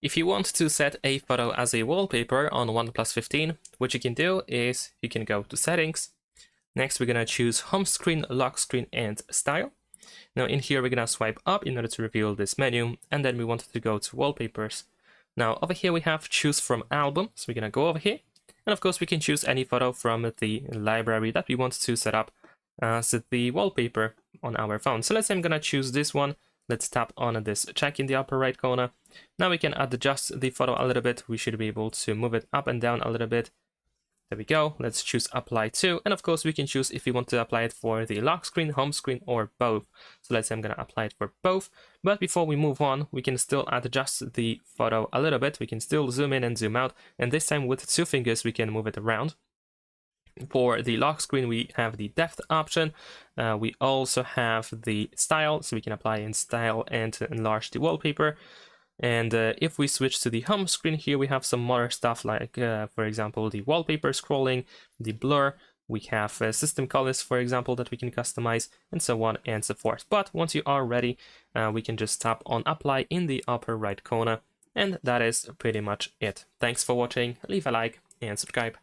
If you want to set a photo as a wallpaper on OnePlus 15, what you can do is you can go to settings. Next, we're gonna choose home screen, lock screen, and style. Now in here, we're gonna swipe up in order to reveal this menu, and then we want to go to wallpapers. Now over here, we have choose from album. So we're gonna go over here. And of course, we can choose any photo from the library that we want to set up as the wallpaper on our phone. So let's say I'm gonna choose this one. Let's tap on this check in the upper right corner. Now we can adjust the photo a little bit. We should be able to move it up and down a little bit. There we go. Let's choose apply to. And of course, we can choose if we want to apply it for the lock screen, home screen, or both. So let's say I'm going to apply it for both. But before we move on, we can still adjust the photo a little bit. We can still zoom in and zoom out. And this time with 2 fingers, we can move it around. For the lock screen, we have the depth option. We also have the style, so we can apply in style and enlarge the wallpaper. And if we switch to the home screen here, we have some more stuff like, for example, the wallpaper scrolling, the blur. We have system colors, for example, that we can customize, and so on and so forth. But once you are ready, we can just tap on apply in the upper right corner. And that is pretty much it. Thanks for watching. Leave a like and subscribe.